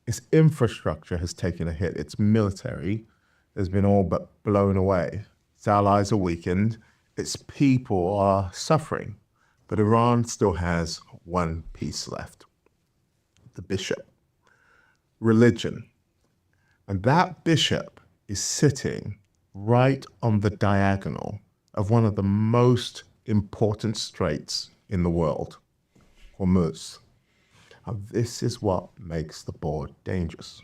Its infrastructure has taken a hit. Its military has been all but blown away. Its allies are weakened. Its people are suffering. But Iran still has one piece left: the bishop, religion. And that bishop is sitting right on the diagonal of one of the most important straits in the world, Hormuz. And this is what makes the board dangerous.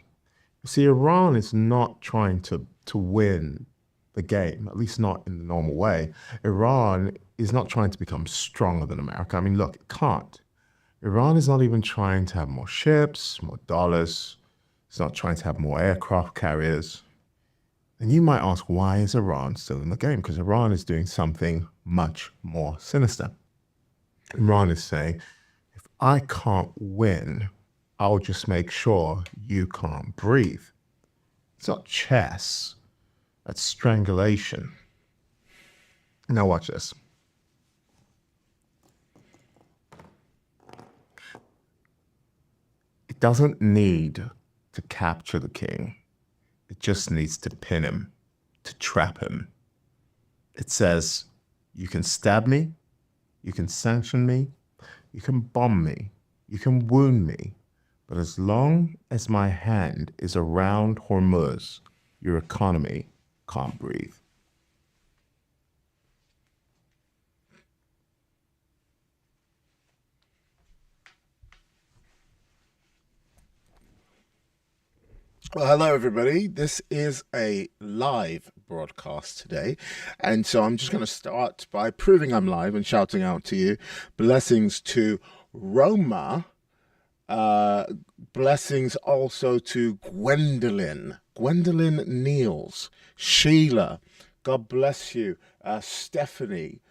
You see, Iran is not trying to win the game, at least not in the normal way. Iran is not trying to become stronger than America. I mean, look, it can't. Iran is not even trying to have more ships, more dollars. It's not trying to have more aircraft carriers. And you might ask, why is Iran still in the game? Because Iran is doing something much more sinister. Iran is saying, if I can't win, I'll just make sure you can't breathe. It's not chess, that's strangulation. Now, watch this. It doesn't need to capture the king, it just needs to pin him, to trap him. It says, you can stab me, you can sanction me, you can bomb me, you can wound me, but as long as my hand is around Hormuz, your economy can't breathe. Well, hello, everybody. This is a live broadcast today. And so I'm just going to start by proving I'm live and shouting out to you. Blessings to Roma. Blessings also to Gwendolyn Niels, Sheila. God bless you. Stephanie.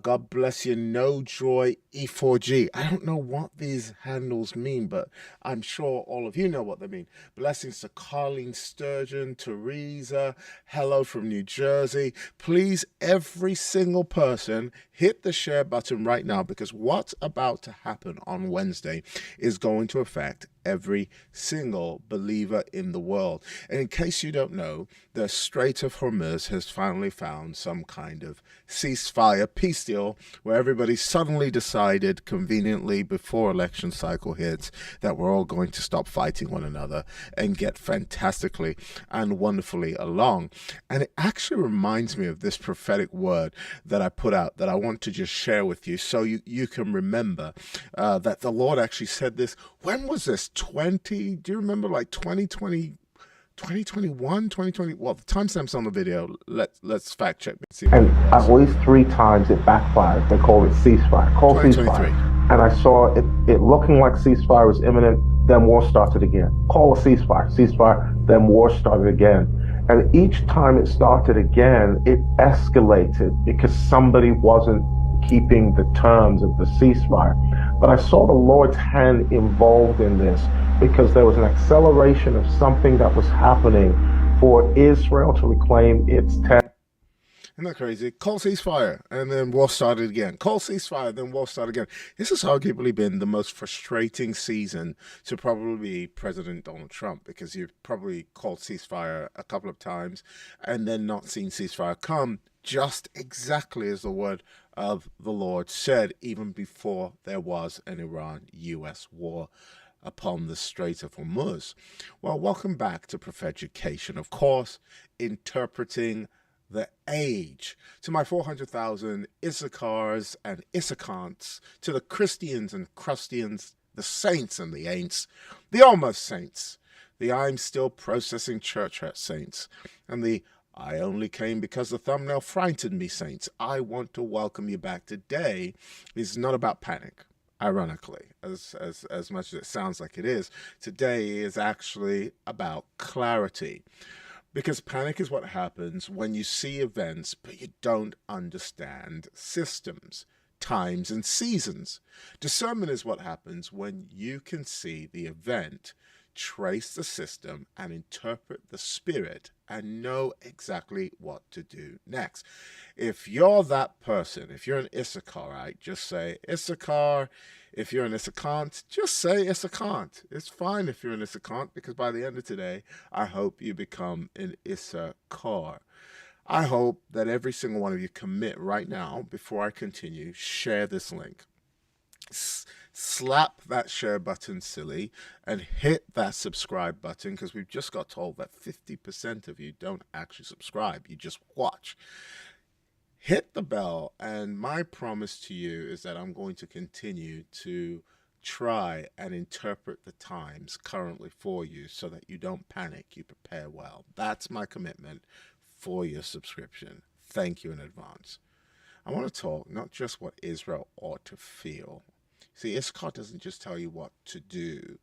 God bless you, No Joy E4G. I don't know what these handles mean, but I'm sure all of you know what they mean. Blessings to Carlene Sturgeon, Teresa, hello from New Jersey. Please, every single person, hit the share button right now, because what's about to happen on Wednesday is going to affect every single believer in the world. And in case you don't know, the Strait of Hormuz has finally found some kind of ceasefire, peace deal, where everybody suddenly decided conveniently before election cycle hits that we're all going to stop fighting one another and get fantastically and wonderfully along. And it actually reminds me of this prophetic word that I put out that I want to just share with you, so you can remember that the Lord actually said this. When was this? Do you remember, like 2020, 2021, 2020? Well, the timestamp's on the video. Let's fact check and see And when it at was. least 3 times it backfired. They called it ceasefire. Call 2023. ceasefire. And I saw it looking like ceasefire was imminent. Then war started again. Call a ceasefire. Ceasefire. Then war started again. And each time it started again, it escalated because somebody wasn't keeping the terms of the ceasefire. But I saw the Lord's hand involved in this because there was an acceleration of something that was happening for Israel to reclaim its territory. Isn't that crazy? Call ceasefire, and then war started again. Call ceasefire, then war started again. This has arguably been the most frustrating season to probably President Donald Trump, because you've probably called ceasefire a couple of times and then not seen ceasefire come just exactly as the word of the Lord said, even before there was an Iran-US war upon the Strait of Hormuz. Well, welcome back to Prophetic, of course, interpreting the age. To my 400,000 Issachars and Issachants, to the Christians and Crustians, the saints and the ain'ts, the almost saints, the I'm still processing church hurt saints, and the I only came because the thumbnail frightened me saints. I want to welcome you back. Today is not about panic. Ironically, as much as it sounds like it is, today is actually about clarity. Because panic is what happens when you see events, but you don't understand systems, times, and seasons. Discernment is what happens when you can see the event, trace the system and interpret the spirit and know exactly what to do next. If you're that person, if you're an Issacharite, just say Issachar. If you're an Issachant, just say Issachant. It's fine if you're an Issachant, because by the end of today, I hope you become an Issachar. I hope that every single one of you commit right now, before I continue, share this link. Slap that share button silly and hit that subscribe button, because we've just got told that 50% of you don't actually subscribe. You just watch. Hit the bell, and my promise to you is that I'm going to continue to try and interpret the times currently for you so that you don't panic, you prepare well. That's my commitment for your subscription. Thank you in advance. I want to talk not just what Israel ought to feel. See, Issachar doesn't just tell you what to do.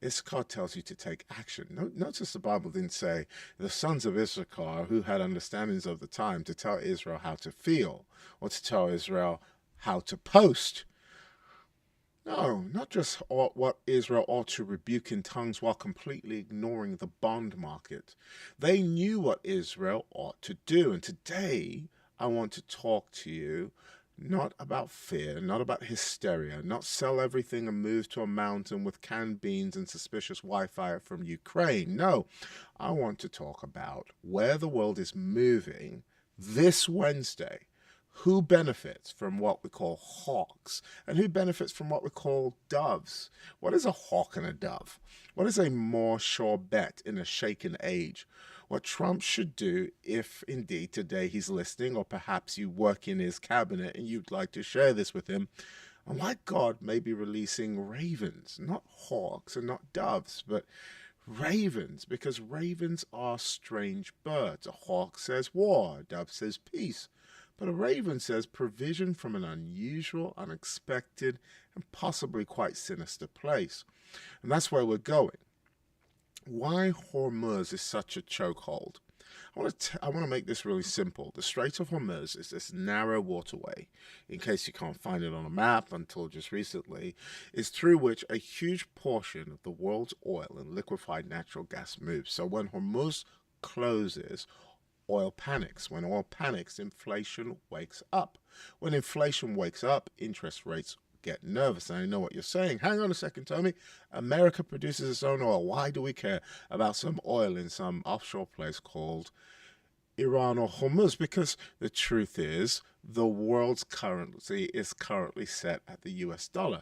Issachar tells you to take action. Notice the Bible didn't say the sons of Issachar, who had understandings of the time, to tell Israel how to feel or to tell Israel how to post. No, not just what Israel ought to rebuke in tongues while completely ignoring the bond market. They knew what Israel ought to do. And today I want to talk to you not about fear, not about hysteria, not sell everything and move to a mountain with canned beans and suspicious Wi-Fi from Ukraine. No, I want to talk about where the world is moving this Wednesday. Who benefits from what we call hawks, and who benefits from what we call doves? What is a hawk and a dove? What is a more sure bet in a shaken age? What Trump should do, if indeed today he's listening, or perhaps you work in his cabinet and you'd like to share this with him, and why God may be releasing ravens, not hawks and not doves, but ravens, because ravens are strange birds. A hawk says war, a dove says peace. But a raven says provision from an unusual, unexpected, and possibly quite sinister place. And that's where we're going. Why Hormuz is such a chokehold? I want to make this really simple. The Strait of Hormuz is this narrow waterway, in case you can't find it on a map until just recently, is through which a huge portion of the world's oil and liquefied natural gas moves. So when Hormuz closes, oil panics. When oil panics, inflation wakes up. When inflation wakes up, interest rates get nervous. And I know what you're saying. Hang on a second, Tomi. America produces its own oil. Why do we care about some oil in some offshore place called Iran or Hormuz? Because the truth is, the world's currency is currently set at the US dollar.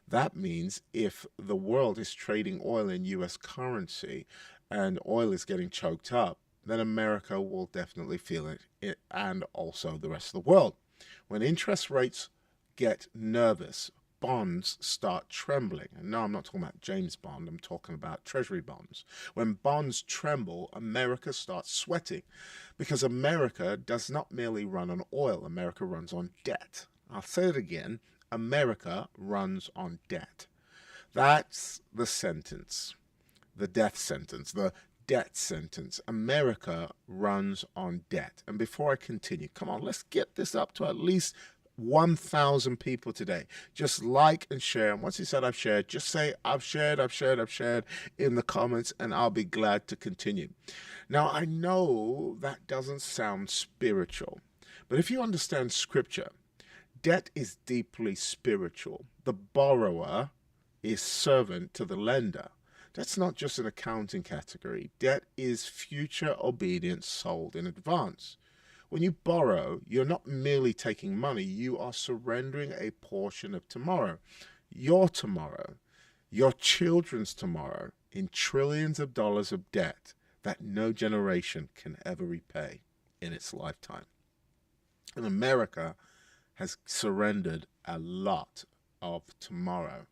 That means if the world is trading oil in US currency and oil is getting choked up, then America will definitely feel it, and also the rest of the world. When interest rates get nervous, bonds start trembling. And no, I'm not talking about James Bond, I'm talking about treasury bonds. When bonds tremble, America starts sweating, because America does not merely run on oil, America runs on debt. I'll say it again, America runs on debt. That's the sentence, the death sentence, the debt sentence. America runs on debt. And before I continue, come on, let's get this up to at least 1,000 people today. Just like and share. And once you said I've shared, just say I've shared in the comments, and I'll be glad to continue. Now, I know that doesn't sound spiritual, but if you understand scripture, debt is deeply spiritual. The borrower is servant to the lender. That's not just an accounting category. Debt is future obedience sold in advance. When you borrow, you're not merely taking money, you are surrendering a portion of tomorrow, your children's tomorrow, in trillions of dollars of debt that no generation can ever repay in its lifetime. And America has surrendered a lot of tomorrow.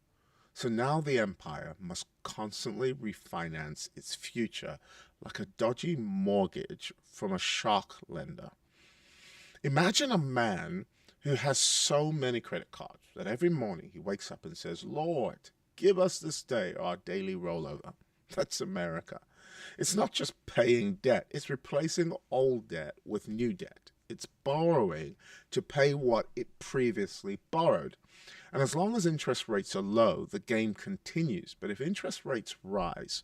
So now the empire must constantly refinance its future like a dodgy mortgage from a shark lender. Imagine a man who has so many credit cards that every morning he wakes up and says, Lord, give us this day our daily rollover. That's America. It's not just paying debt, it's replacing old debt with new debt. It's borrowing to pay what it previously borrowed. And as long as interest rates are low, the game continues. But if interest rates rise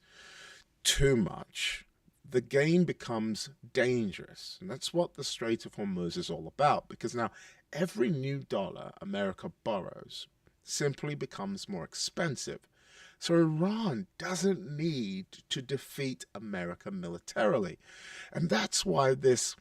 too much, the game becomes dangerous. And that's what the Strait of Hormuz is all about, because now every new dollar America borrows simply becomes more expensive. So Iran doesn't need to defeat America militarily. And that's why this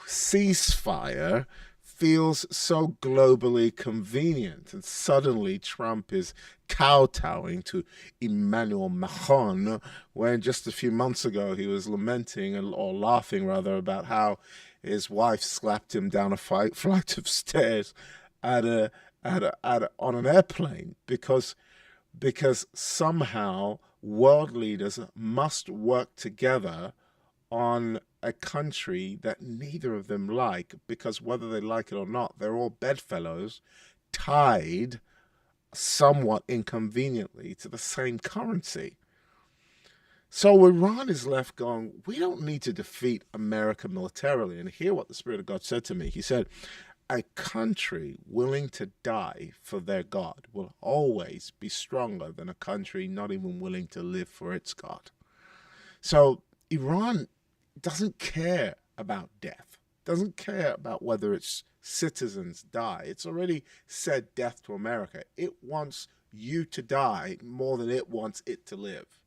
ceasefire feels so globally convenient. And suddenly Trump is kowtowing to Emmanuel Macron, when just a few months ago he was lamenting, or laughing rather, about how his wife slapped him down a flight of stairs on an airplane because somehow world leaders must work together on a country that neither of them like, because whether they like it or not, they're all bedfellows tied somewhat inconveniently to the same currency. So Iran is left going, we don't need to defeat America militarily. And hear what the Spirit of God said to me. He said, a country willing to die for their God will always be stronger than a country not even willing to live for its God. So Iran doesn't care about death, doesn't care about whether its citizens die. It's already said death to America. It wants you to die more than it wants it to live.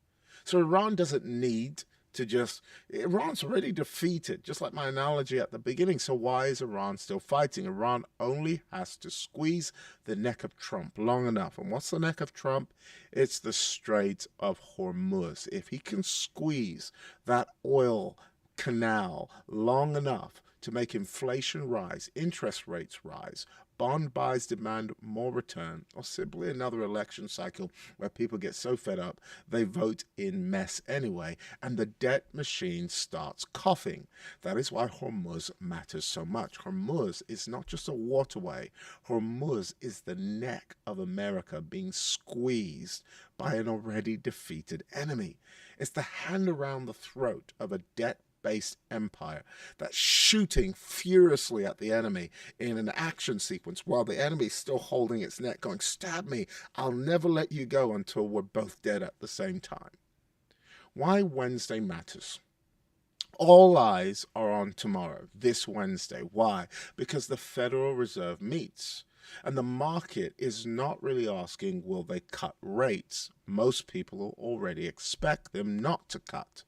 So Iran doesn't need to Iran's already defeated, just like my analogy at the beginning. So why is Iran still fighting? Iran only has to squeeze the neck of Trump long enough. And what's the neck of Trump? It's the Strait of Hormuz. If he can squeeze that oil canal long enough to make inflation rise, interest rates rise, bond buys demand more return, or simply another election cycle where people get so fed up they vote in mess anyway, and the debt machine starts coughing. That is why Hormuz matters so much. Hormuz is not just a waterway. Hormuz is the neck of America being squeezed by an already defeated enemy. It's the hand around the throat of a debt-based empire that's shooting furiously at the enemy in an action sequence while the enemy is still holding its neck, going, stab me, I'll never let you go until we're both dead at the same time. Why Wednesday matters. All eyes are on tomorrow, this Wednesday. Why? Because the Federal Reserve meets. And the market is not really asking, will they cut rates? Most people already expect them not to cut.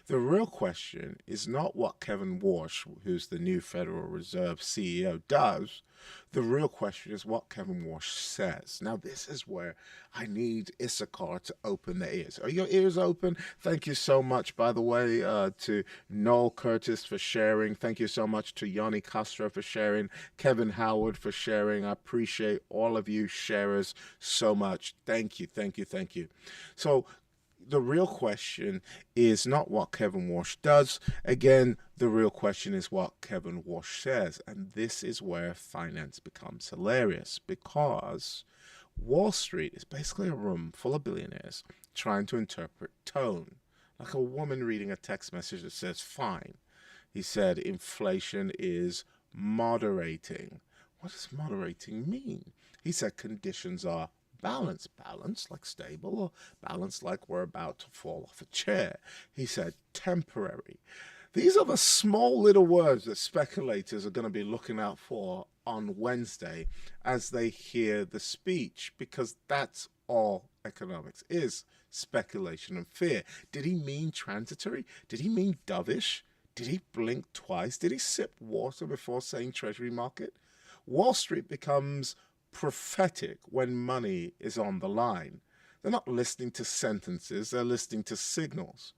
The real question is not what Kevin Warsh, who's the new Federal Reserve CEO, does. The real question is what Kevin Warsh says. Now, this is where I need Issachar to open their ears. Are your ears open? Thank you so much, by the way, to Noel Curtis for sharing. Thank you so much to Yanni Castro for sharing. Kevin Howard for sharing. I appreciate all of you sharers so much. Thank you, thank you, thank you. So, the real question is not what Kevin Warsh does. Again, the real question is what Kevin Warsh says. And this is where finance becomes hilarious, because Wall Street is basically a room full of billionaires trying to interpret tone. Like a woman reading a text message that says, fine. He said, inflation is moderating. What does moderating mean? He said, conditions are balance like stable, or balance like we're about to fall off a chair. He said temporary. These are the small little words that speculators are going to be looking out for on Wednesday as they hear the speech, because that's all economics is, speculation and fear. Did he mean transitory? Did he mean dovish? Did he blink twice? Did he sip water before saying treasury market? Wall Street becomes prophetic when money is on the line. They're not listening to sentences, they're listening to signals.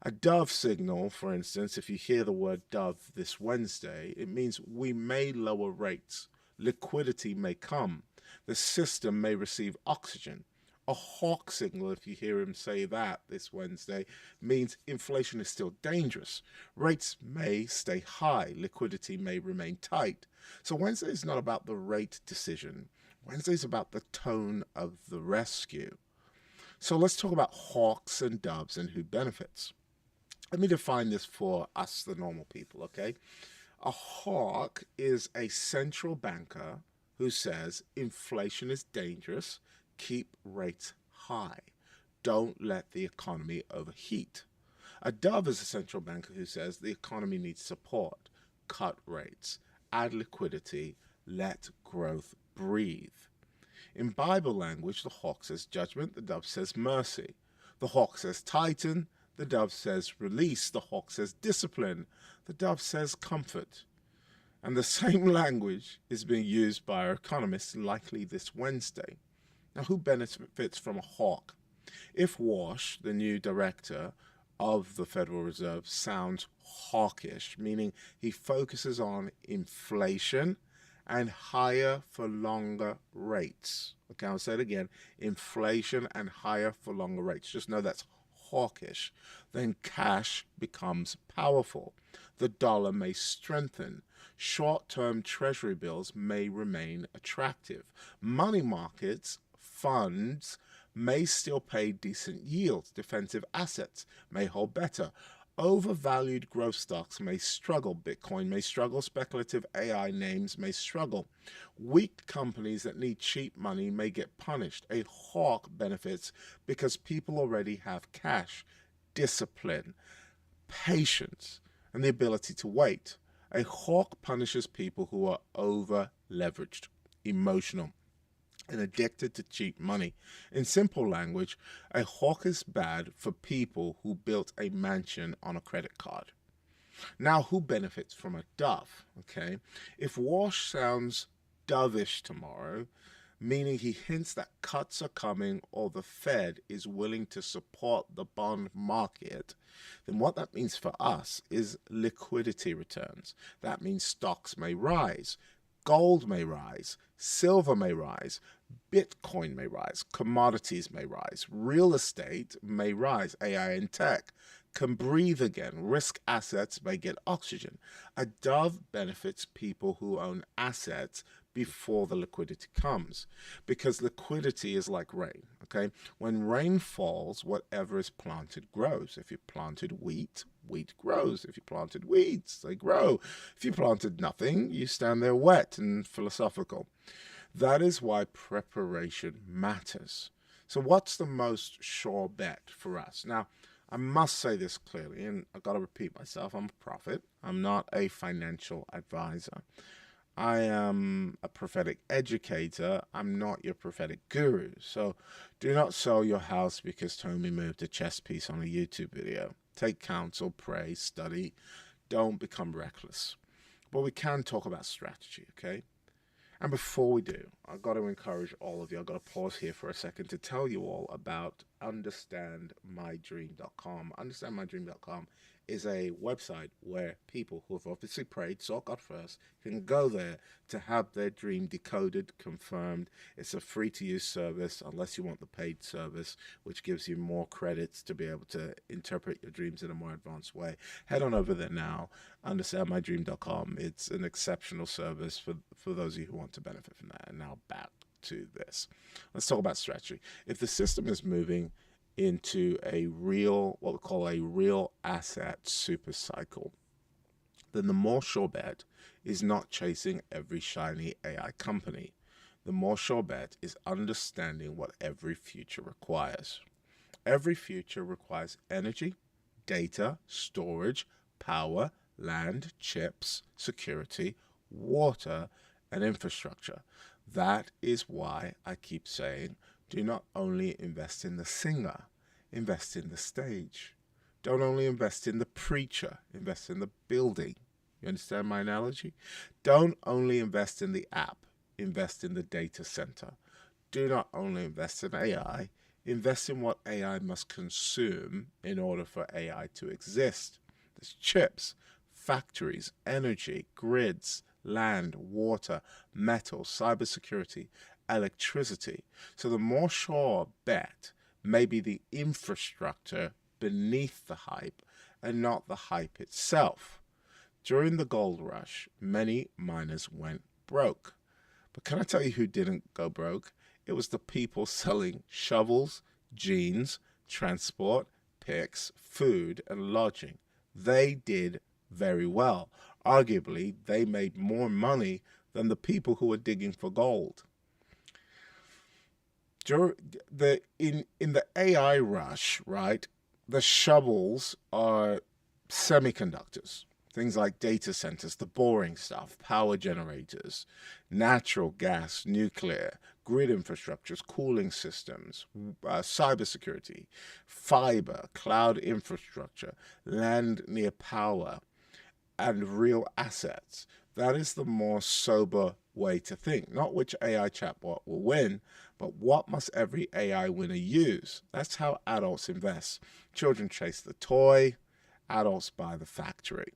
A dove signal, for instance, if you hear the word dove this Wednesday, it means we may lower rates, liquidity may come, the system may receive oxygen. A hawk signal, if you hear him say that this Wednesday, means inflation is still dangerous. Rates may stay high, liquidity may remain tight. So Wednesday is not about the rate decision. Wednesday is about the tone of the rescue. So let's talk about hawks and doves and who benefits. Let me define this for us, the normal people, okay? A hawk is a central banker who says inflation is dangerous, keep rates high, don't let the economy overheat. A dove is a central banker who says the economy needs support, cut rates, add liquidity, let growth breathe. In Bible language, the hawk says judgment, the dove says mercy. The hawk says tighten, the dove says release, the hawk says discipline, the dove says comfort. And the same language is being used by our economists likely this Wednesday. Now, who benefits from a hawk? If Walsh, the new director of the Federal Reserve, sounds hawkish, meaning he focuses on inflation and higher for longer rates. Okay, I'll say it again, inflation and higher for longer rates. Just know that's hawkish. Then cash becomes powerful. The dollar may strengthen. Short-term treasury bills may remain attractive. Money markets, funds, may still pay decent yields. Defensive assets may hold better. Overvalued growth stocks may struggle. Bitcoin may struggle. Speculative AI names may struggle. Weak companies that need cheap money may get punished. A hawk benefits because people already have cash, discipline, patience, and the ability to wait. A hawk punishes people who are over leveraged, emotional, and addicted to cheap money. In simple language, a hawk is bad for people who built a mansion on a credit card. Now, who benefits from a dove? Okay, if Walsh sounds dovish tomorrow, meaning he hints that cuts are coming or the Fed is willing to support the bond market, then what that means for us is liquidity returns. That means stocks may rise, gold may rise, silver may rise, Bitcoin may rise, commodities may rise, real estate may rise, AI and tech can breathe again, risk assets may get oxygen. A dove benefits people who own assets before the liquidity comes, because liquidity is like rain. Okay, when rain falls, whatever is planted grows. If you planted wheat, wheat grows. If you planted weeds, they grow. If you planted nothing, you stand there wet and philosophical. That is why preparation matters. So what's the most sure bet for us? Now, I must say this clearly, and I've got to repeat myself. I'm a prophet. I'm not a financial advisor. I am a prophetic educator. I'm not your prophetic guru. So do not sell your house because Tomi moved a chess piece on a YouTube video. Take counsel, pray, study. Don't become reckless. But we can talk about strategy, okay? And before we do, I've got to encourage all of you, I've got to pause here for a second to tell you all about understandmydream.com. Understandmydream.com is a website where people who have obviously prayed, sought God first, can go there to have their dream decoded, confirmed. It's a free-to-use service unless you want the paid service, which gives you more credits to be able to interpret your dreams in a more advanced way. Head on over there now, understandmydream.com. It's an exceptional service for those of you who want to benefit from that. And now back to this. Let's talk about strategy. If the system is moving into a real, what we call a real asset super cycle, then the more sure bet is not chasing every shiny AI company. The more sure bet is understanding what every future requires. Every future requires energy, data, storage, power, land, chips, security, water, and infrastructure. That is why I keep saying, do not only invest in the singer, invest in the stage. Don't only invest in the preacher, invest in the building. You understand my analogy? Don't only invest in the app, invest in the data center. Do not only invest in AI, invest in what AI must consume in order for AI to exist. There's chips, factories, energy, grids, land, water, metal, cybersecurity, electricity. So the more sure bet may be the infrastructure beneath the hype and not the hype itself. During the gold rush, many miners went broke. But can I tell you who didn't go broke? It was the people selling shovels, jeans, transport, picks, food, and lodging. They did very well. Arguably, they made more money than the people who were digging for gold. In the AI rush, right, the shovels are semiconductors, things like data centers, the boring stuff, power generators, natural gas, nuclear, grid infrastructures, cooling systems, cybersecurity, fiber, cloud infrastructure, land near power, and real assets. That is the more sober way to think. Not which AI chatbot will win, but what must every AI winner use? That's how adults invest. Children chase the toy, adults buy the factory.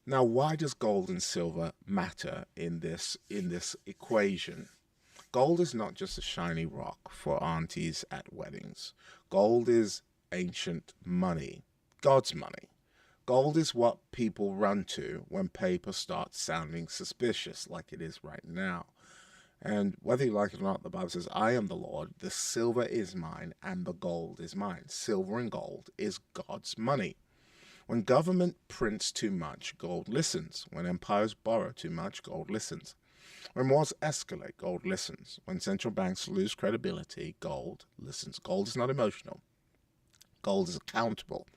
Now, why does gold and silver matter in this equation? Gold is not just a shiny rock for aunties at weddings. Gold is ancient money, God's money. Gold is what people run to when paper starts sounding suspicious, like it is right now. And whether you like it or not, the Bible says, I am the Lord, the silver is mine, and the gold is mine. Silver and gold is God's money. When government prints too much, gold listens. When empires borrow too much, gold listens. When wars escalate, gold listens. When central banks lose credibility, gold listens. Gold is not emotional. Gold is accountable,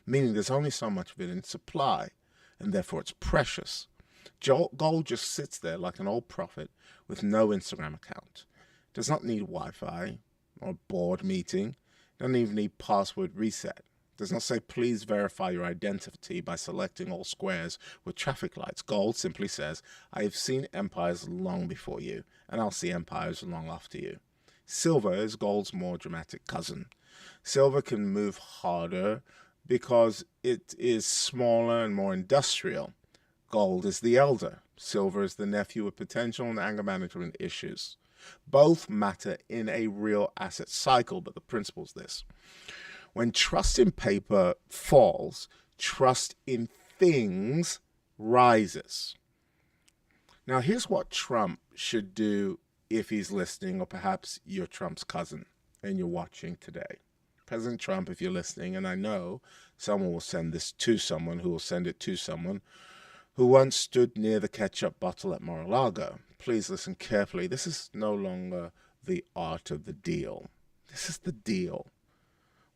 meaning there's only so much of it in supply, and therefore it's precious. Gold just sits there like an old prophet with no Instagram account. Does not need Wi-Fi or a board meeting. Doesn't even need password reset. Does not say, please verify your identity by selecting all squares with traffic lights. Gold simply says, I have seen empires long before you, and I'll see empires long after you. Silver is gold's more dramatic cousin. Silver can move harder because it is smaller and more industrial. Gold is the elder. Silver is the nephew with potential and anger management issues. Both matter in a real asset cycle, but the principle is this. When trust in paper falls, trust in things rises. Now, here's what Trump should do if he's listening, or perhaps you're Trump's cousin and you're watching today. President Trump, if you're listening, and I know someone will send this to someone who will send it to someone who once stood near the ketchup bottle at Mar-a-Lago. Please listen carefully. This is no longer the art of the deal. This is the deal.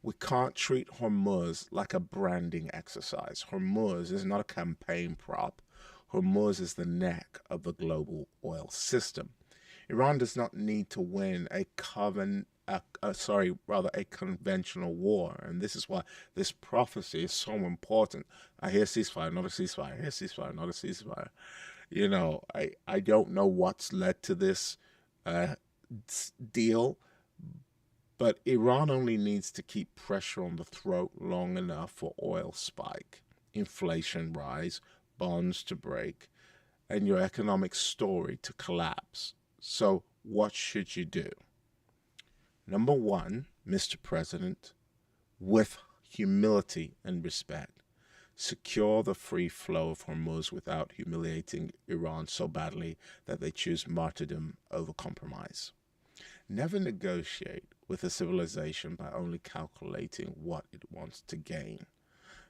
We can't treat Hormuz like a branding exercise. Hormuz is not a campaign prop. Hormuz is the neck of the global oil system. Iran does not need to win a conventional war. And this is why this prophecy is so important. I hear ceasefire, not a ceasefire. I hear ceasefire, not a ceasefire. You know, I don't know what's led to this deal, but Iran only needs to keep pressure on the throat long enough for oil spike, inflation rise, bonds to break, and your economic story to collapse. So what should you do? Number one, Mr. President, with humility and respect, secure the free flow of Hormuz without humiliating Iran so badly that they choose martyrdom over compromise. Never negotiate with a civilization by only calculating what it wants to gain.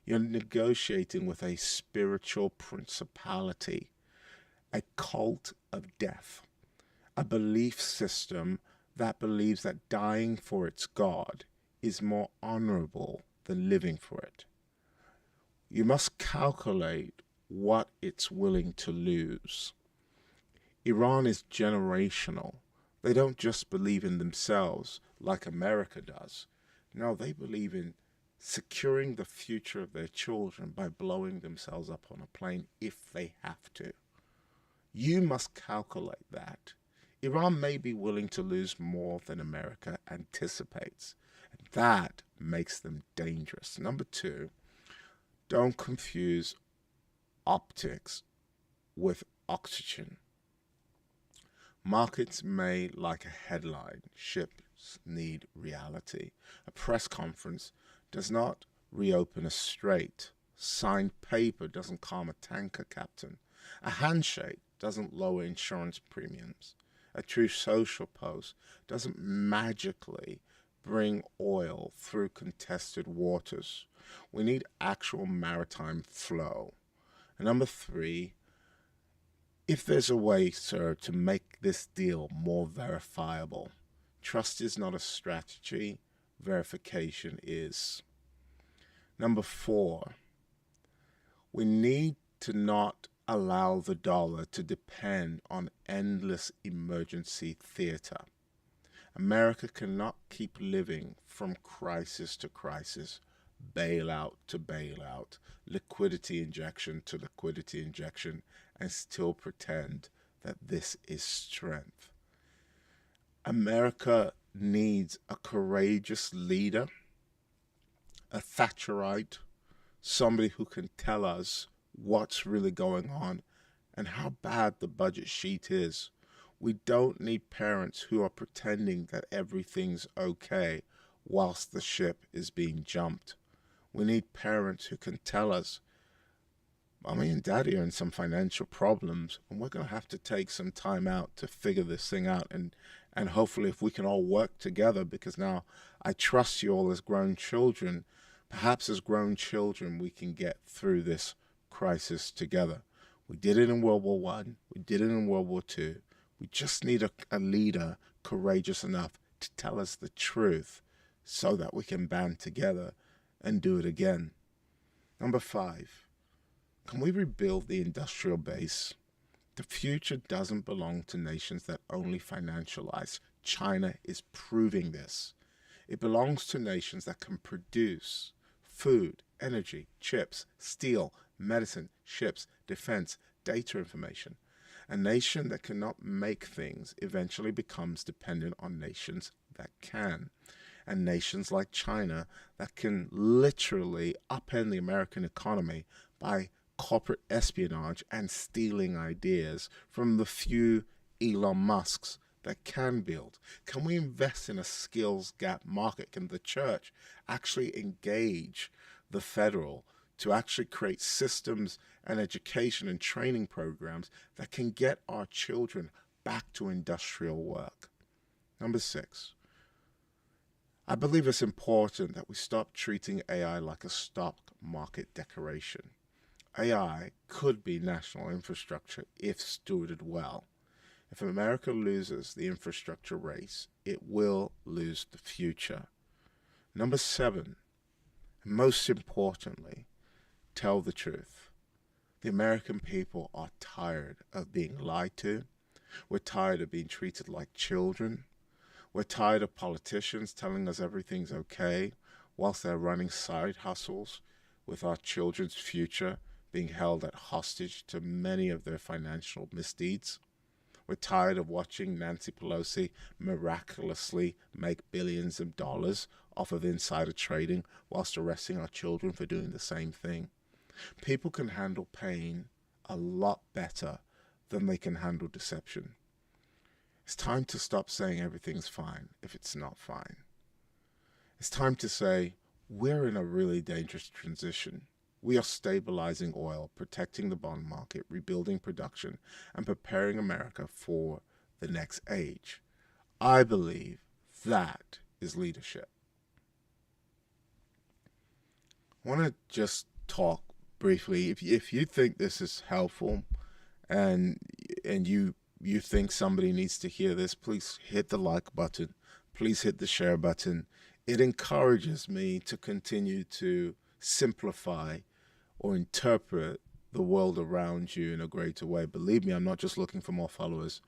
You're negotiating with a spiritual principality, a cult of death, a belief system that believes that dying for its God is more honorable than living for it. You must calculate what it's willing to lose. Iran is generational. They don't just believe in themselves like America does. No, they believe in securing the future of their children by blowing themselves up on a plane if they have to. You must calculate that. Iran may be willing to lose more than America anticipates. That makes them dangerous. Number two, don't confuse optics with oxygen. Markets may like a headline. Ships need reality. A press conference does not reopen a strait. Signed paper doesn't calm a tanker captain. A handshake doesn't lower insurance premiums. A true social post doesn't magically bring oil through contested waters. We need actual maritime flow. And number three, if there's a way, sir, to make this deal more verifiable, trust is not a strategy, verification is. Number four, we need to not allow the dollar to depend on endless emergency theater. America cannot keep living from crisis to crisis, bailout to bailout, liquidity injection to liquidity injection, and still pretend that this is strength. America needs a courageous leader, a Thatcherite, somebody who can tell us what's really going on and how bad the budget sheet is. We don't need parents who are pretending that everything's okay whilst the ship is being jumped. We need parents who can tell us, Mommy and Daddy are in some financial problems, and we're going to have to take some time out to figure this thing out. And hopefully if we can all work together, because now I trust you all as grown children, perhaps as grown children we can get through this crisis together. We did it in World War One. We did it in World War Two. We just need a leader courageous enough to tell us the truth so that we can band together and do it again. Number five, can we rebuild the industrial base? The future doesn't belong to nations that only financialize. China is proving this. It belongs to nations that can produce food, energy, chips, steel, medicine, ships, defense, data information. A nation that cannot make things eventually becomes dependent on nations that can. And nations like China that can literally upend the American economy by corporate espionage and stealing ideas from the few Elon Musks that can build. Can we invest in a skills gap market? Can the church actually engage the federal to actually create systems and education and training programs that can get our children back to industrial work? Number six, I believe it's important that we stop treating AI like a stock market decoration. AI could be national infrastructure if stewarded well. If America loses the infrastructure race, it will lose the future. Number seven, most importantly, tell the truth. The American people are tired of being lied to. We're tired of being treated like children. We're tired of politicians telling us everything's okay whilst they're running side hustles with our children's future being held at hostage to many of their financial misdeeds. We're tired of watching Nancy Pelosi miraculously make billions of dollars off of insider trading whilst arresting our children for doing the same thing. People can handle pain a lot better than they can handle deception. It's time to stop saying everything's fine if it's not fine. It's time to say we're in a really dangerous transition. We are stabilizing oil, protecting the bond market, rebuilding production, and preparing America for the next age. I believe that is leadership. I want to just talk briefly. If you think this is helpful and you think somebody needs to hear this, please hit the like button. Please hit the share button. It encourages me to continue to simplify or interpret the world around you in a greater way. Believe me, I'm not just looking for more followers.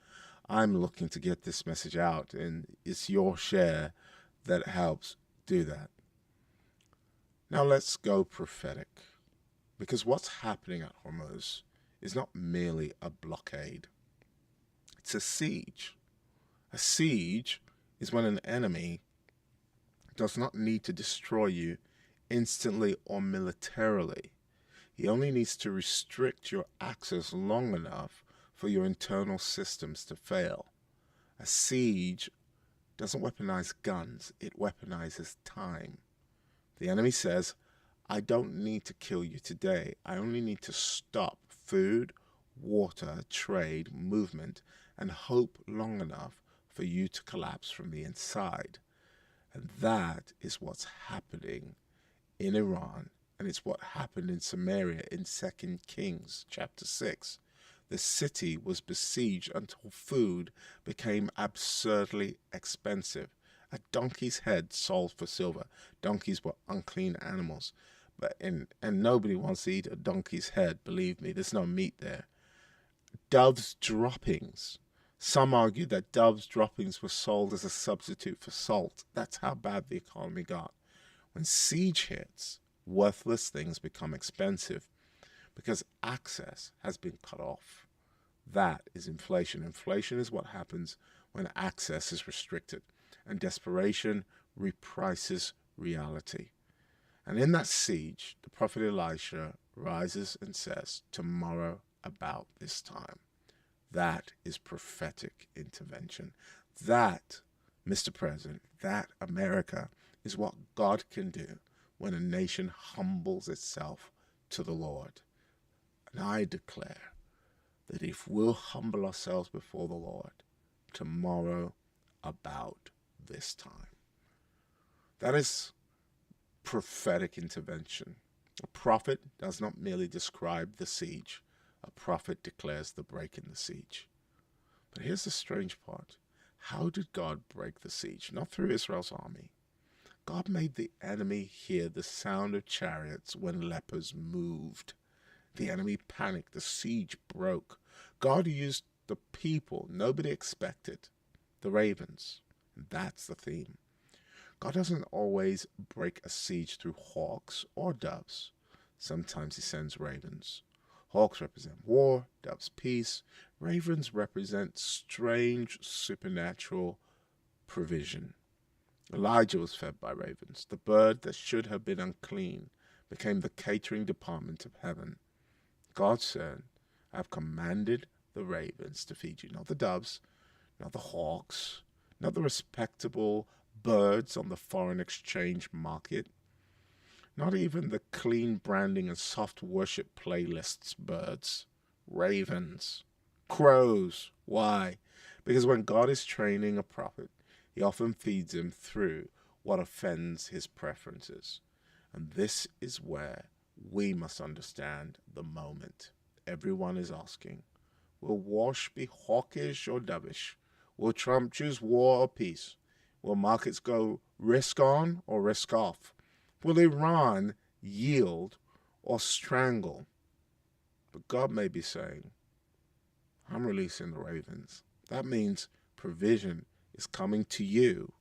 I'm looking to get this message out, and it's your share that helps do that. Now let's go prophetic, because what's happening at Hormuz is not merely a blockade. It's a siege. A siege is when an enemy does not need to destroy you instantly or militarily. He only needs to restrict your access long enough for your internal systems to fail. A siege doesn't weaponize guns, it weaponizes time. The enemy says, I don't need to kill you today. I only need to stop food, water, trade, movement, and hope long enough for you to collapse from the inside. And that is what's happening in Iran, and it's what happened in Samaria in 2 Kings chapter 6. The city was besieged until food became absurdly expensive. A donkey's head sold for silver. Donkeys were unclean animals, and nobody wants to eat a donkey's head. Believe me, there's no meat there. Dove's droppings. Some argue that dove's droppings were sold as a substitute for salt. That's how bad the economy got. When siege hits, worthless things become expensive because access has been cut off. That is inflation. Inflation is what happens when access is restricted, and desperation reprices reality. And in that siege, the prophet Elisha rises and says, tomorrow about this time. That is prophetic intervention. That, Mr. President, that America is what God can do when a nation humbles itself to the Lord. And I declare that if we'll humble ourselves before the Lord, tomorrow about this time. That is prophetic intervention. A prophet does not merely describe the siege. A prophet declares the break in the siege. But here's the strange part. How did God break the siege? Not through Israel's army. God made the enemy hear the sound of chariots when lepers moved. The enemy panicked. The siege broke. God used the people nobody expected, the ravens. And that's the theme. God doesn't always break a siege through hawks or doves. Sometimes he sends ravens. Hawks represent war, doves peace. Ravens represent strange supernatural provision. Elijah was fed by ravens. The bird that should have been unclean became the catering department of heaven. God said, I've commanded the ravens to feed you, not the doves, not the hawks, not the respectable birds on the foreign exchange market, not even the clean branding and soft worship playlists birds. Ravens, crows. Why? Because when God is training a prophet, he often feeds him through what offends his preferences. And this is where we must understand the moment. Everyone is asking, will Wash be hawkish or dovish? Will Trump choose war or peace? Will markets go risk on or risk off? Will Iran yield or strangle? But God may be saying, I'm releasing the ravens. That means provision is coming to you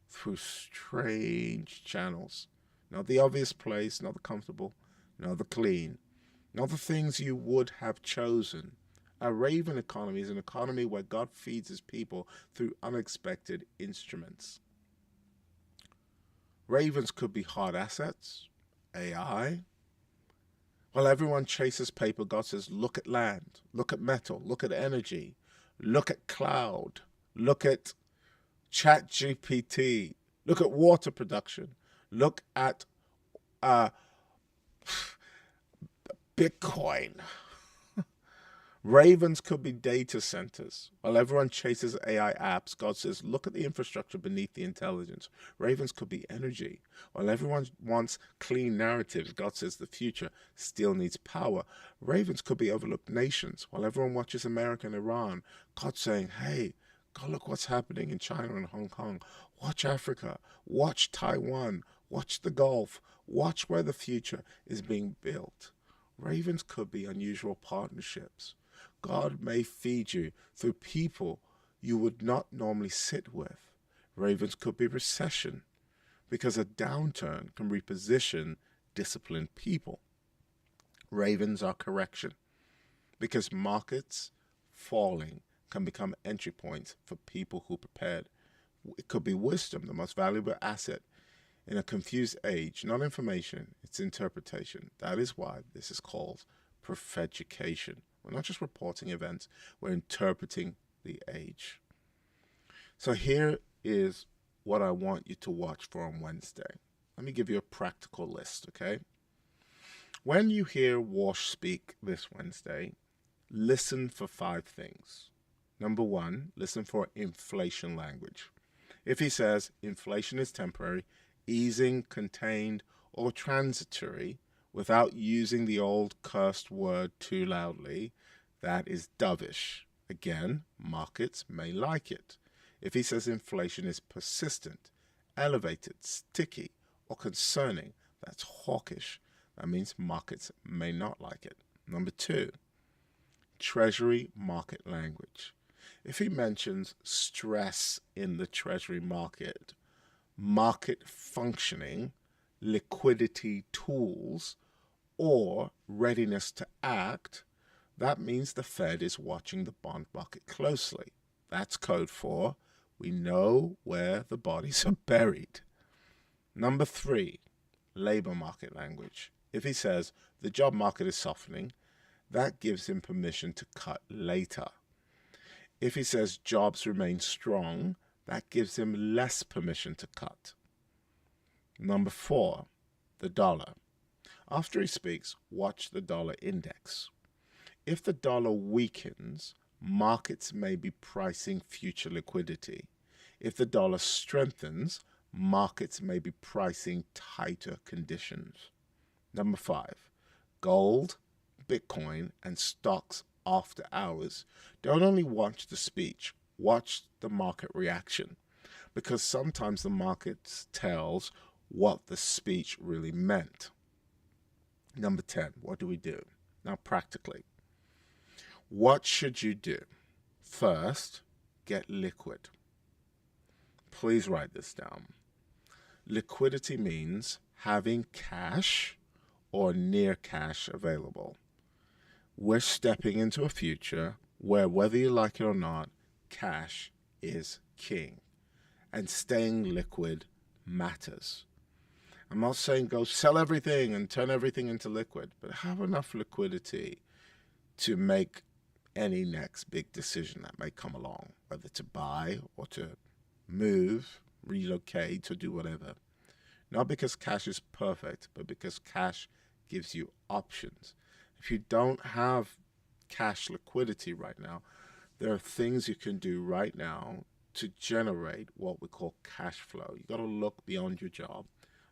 through strange channels. Not the obvious place, not the comfortable, not the clean, not the things you would have chosen. A raven economy is an economy where God feeds his people through unexpected instruments. Ravens could be hard assets, AI. While everyone chases paper, God says, look at land, look at metal, look at energy, look at cloud, look at ChatGPT, look at water production, look at Bitcoin. Ravens could be data centers. While everyone chases AI apps, God says, look at the infrastructure beneath the intelligence. Ravens could be energy. While everyone wants clean narratives, God says the future still needs power. Ravens could be overlooked nations. While everyone watches America and Iran, God's saying, hey, God, look what's happening in China and Hong Kong. Watch Africa. Watch Taiwan. Watch the Gulf. Watch where the future is being built. Ravens could be unusual partnerships. God may feed you through people you would not normally sit with. Ravens could be recession, because a downturn can reposition disciplined people. Ravens are correction, because markets falling can become entry points for people who prepared. It could be wisdom, the most valuable asset in a confused age. Not information, it's interpretation. That is why this is called prophetication. We're not just reporting events, we're interpreting the age. So here is what I want you to watch for on Wednesday. Let me give you a practical list, okay? When you hear Wash speak this Wednesday, listen for 5 things. Number 1, listen for inflation language. If he says inflation is temporary, easing, contained, or transitory, without using the old cursed word too loudly, that is dovish. Again, markets may like it. If he says inflation is persistent, elevated, sticky, or concerning, that's hawkish. That means markets may not like it. Number 2, Treasury market language. If he mentions stress in the Treasury market, market functioning, liquidity tools, or readiness to act, that means the Fed is watching the bond market closely. That's code for we know where the bodies are buried. Number 3, labor market language. If he says the job market is softening, that gives him permission to cut later. If he says jobs remain strong, that gives him less permission to cut. Number 4, the dollar. After he speaks, watch the dollar index. If the dollar weakens, markets may be pricing future liquidity. If the dollar strengthens, markets may be pricing tighter conditions. Number 5, gold, Bitcoin, and stocks after hours. Don't only watch the speech, watch the market reaction, because sometimes the market tells what the speech really meant. Number 10, what do we do? Now, practically, what should you do? First, get liquid. Please write this down. Liquidity means having cash or near cash available. We're stepping into a future where, whether you like it or not, cash is king. And staying liquid matters. I'm not saying go sell everything and turn everything into liquid, but have enough liquidity to make any next big decision that may come along, whether to buy or to move, relocate, or do whatever. Not because cash is perfect, but because cash gives you options. If you don't have cash liquidity right now, there are things you can do right now to generate what we call cash flow. You got to look beyond your job,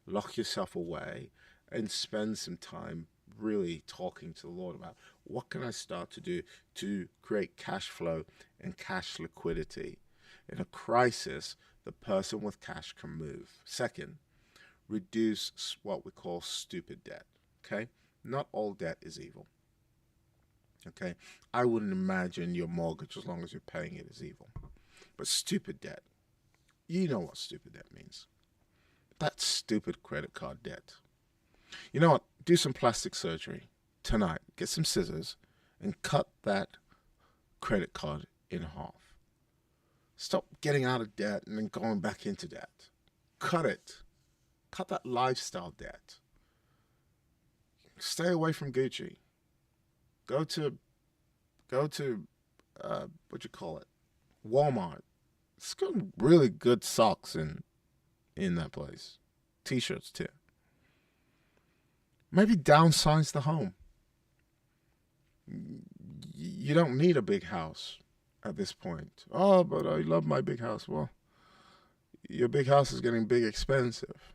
lock yourself away, and spend some time really talking to the Lord about what can I start to do to create cash flow and cash liquidity. In a crisis, the person with cash can move. Second, reduce what we call stupid debt. Okay? Not all debt is evil. Okay? I wouldn't imagine your mortgage, as long as you're paying it, is evil. But stupid debt, you know what stupid debt means. That's stupid credit card debt. You know what? Do some plastic surgery tonight. Get some scissors and cut that credit card in half. Stop getting out of debt and then going back into debt. Cut it. Cut that lifestyle debt. Stay away from Gucci. Go to what you call it, Walmart. It's got really good socks in that place. T-shirts too. Maybe downsize the home. You don't need a big house at this point. Oh, but I love my big house. Well, your big house is getting big expensive.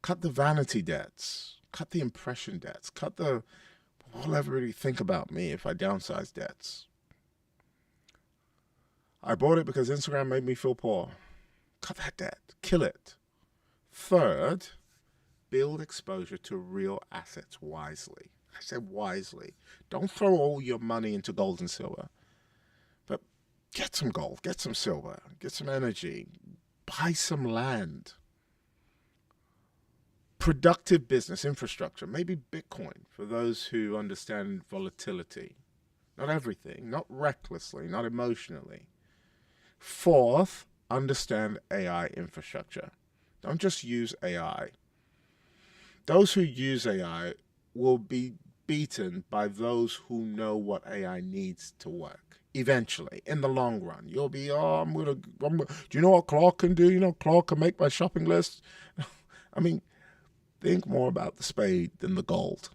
Cut the vanity debts. Cut the impression debts. Cut the, what will everybody think about me if I downsize debts? I bought it because Instagram made me feel poor. Cut that debt. Kill it. Third, build exposure to real assets wisely. I said wisely. Don't throw all your money into gold and silver. But get some gold, get some silver, get some energy, buy some land. Productive business infrastructure, maybe Bitcoin for those who understand volatility. Not everything, not recklessly, not emotionally. Fourth, understand AI infrastructure. Don't just use AI. Those who use AI will be beaten by those who know what AI needs to work. Eventually, in the long run, you'll be, do you know what Claude can do? You know, Claude can make my shopping list. I mean, think more about the spade than the gold.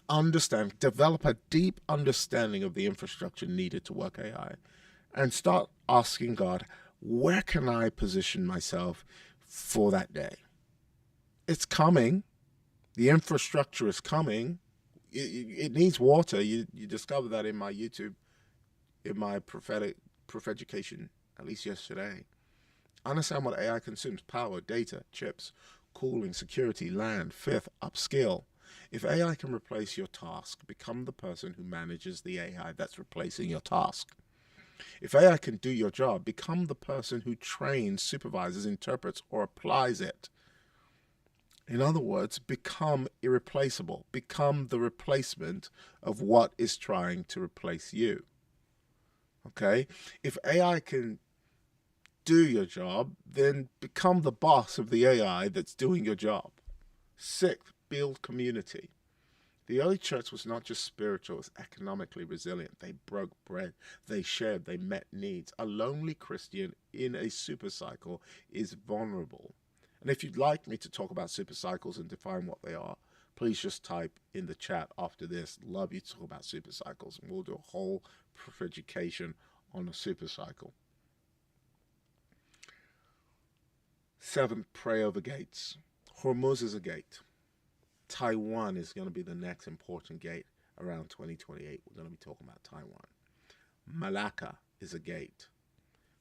Understand, develop a deep understanding of the infrastructure needed to work AI, and start asking God, where can I position myself for that day? It's coming. The infrastructure is coming. It needs water. You discovered that in my YouTube, in my prophetic education, at least yesterday. Understand what AI consumes: power, data, chips, cooling, security, land. Fifth, upskill. If AI can replace your task, become the person who manages the AI that's replacing your task. If AI can do your job, become the person who trains, supervises, interprets, or applies it. In other words, become irreplaceable. Become the replacement of what is trying to replace you. Okay? If AI can do your job, then become the boss of the AI that's doing your job. Sixth, build community. The early church was not just spiritual, it was economically resilient. They broke bread, they shared, they met needs. A lonely Christian in a supercycle is vulnerable. And if you'd like me to talk about supercycles and define what they are, please just type in the chat after this. Love you to talk about supercycles, and we'll do a whole education on a supercycle. Seventh, pray over gates. Hormuz is a gate. Taiwan is going to be the next important gate around 2028. We're going to be talking about Taiwan. Malacca is a gate.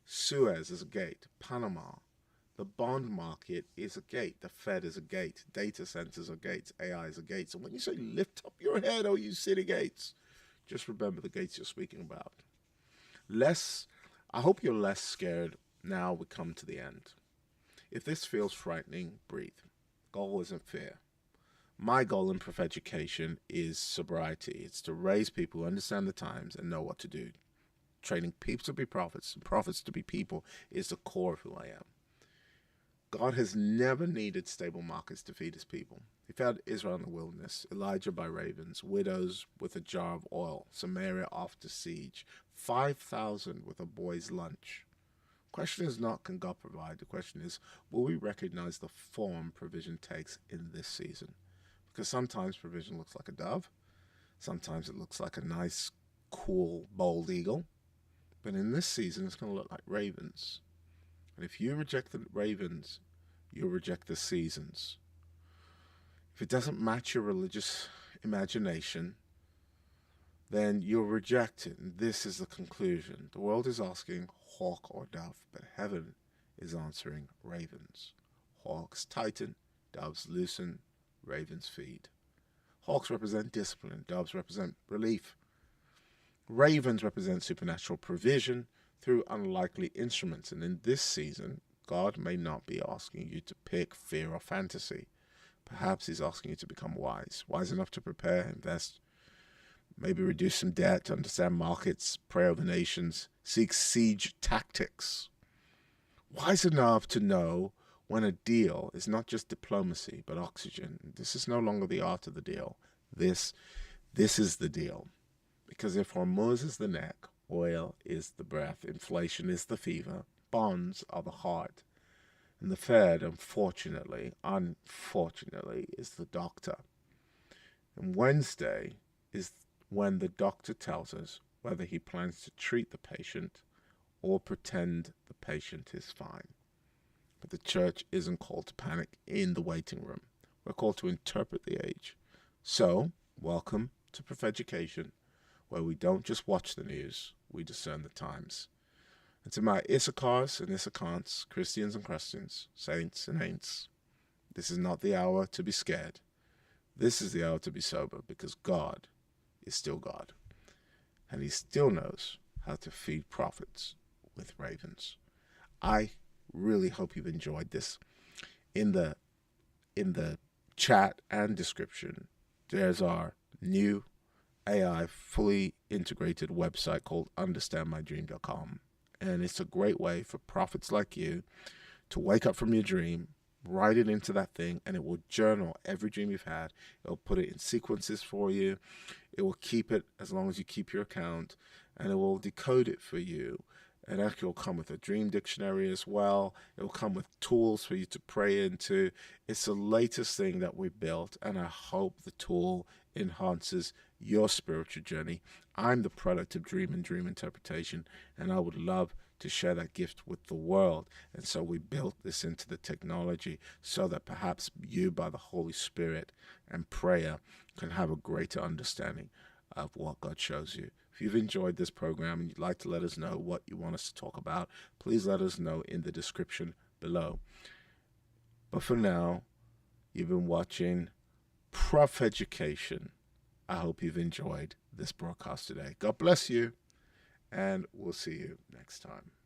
Suez is a gate. Panama. The bond market is a gate. The Fed is a gate. Data centers are gates. AI is a gate. So when you say lift up your head, oh you city gates, just remember the gates you're speaking about. I hope you're less scared now we come to the end. If this feels frightening, breathe. Goal isn't fear. My goal in prophetic education is sobriety. It's to raise people who understand the times and know what to do. Training people to be prophets and prophets to be people is the core of who I am. God has never needed stable markets to feed his people. He fed Israel in the wilderness, Elijah by ravens, widows with a jar of oil, Samaria after siege, 5,000 with a boy's lunch. The question is not, can God provide? The question is, will we recognize the form provision takes in this season? Because sometimes provision looks like a dove. Sometimes it looks like a nice, cool, bold eagle. But in this season, it's going to look like ravens. And if you reject the ravens, you'll reject the seasons. If it doesn't match your religious imagination, then you'll reject it. And this is the conclusion. The world is asking hawk or dove, but heaven is answering ravens. Hawks tighten, doves loosen, ravens feed. Hawks represent discipline, doves represent relief. Ravens represent supernatural provision through unlikely instruments. And in this season, God may not be asking you to pick fear or fantasy. Perhaps he's asking you to become wise enough to prepare, invest, maybe reduce some debt, understand markets, pray over nations, seek siege tactics. Wise enough to know when a deal is not just diplomacy, but oxygen. This is no longer the art of the deal. This is the deal. Because if Hormuz is the neck, oil is the breath, inflation is the fever, bonds are the heart, and the Fed, unfortunately, is the doctor. And Wednesday is when the doctor tells us whether he plans to treat the patient or pretend the patient is fine. But the church isn't called to panic in the waiting room. We're called to interpret the age. So, welcome to Prophetic Education, where we don't just watch the news, we discern the times. And to my Issachars and Issachants, Christians and Christians, saints and ain'ts, this is not the hour to be scared. This is the hour to be sober, because God is still God. And he still knows how to feed prophets with ravens. I really hope you've enjoyed this. In the chat and description, there's our new AI fully integrated website called understandmydream.com. And it's a great way for prophets like you to wake up from your dream, write it into that thing, and it will journal every dream you've had. It'll put it in sequences for you. It will keep it as long as you keep your account, and it will decode it for you. And actually will come with a dream dictionary as well. It will come with tools for you to pray into. It's the latest thing that we built, and I hope the tool enhances your spiritual journey. I'm the product of dream and dream interpretation, and I would love to share that gift with the world. And so we built this into the technology so that perhaps you, by the Holy Spirit and prayer, can have a greater understanding of what God shows you. If you've enjoyed this program and you'd like to let us know what you want us to talk about, please let us know in the description below. But for now, you've been watching Prof Education. I hope you've enjoyed this broadcast today. God bless you, and we'll see you next time.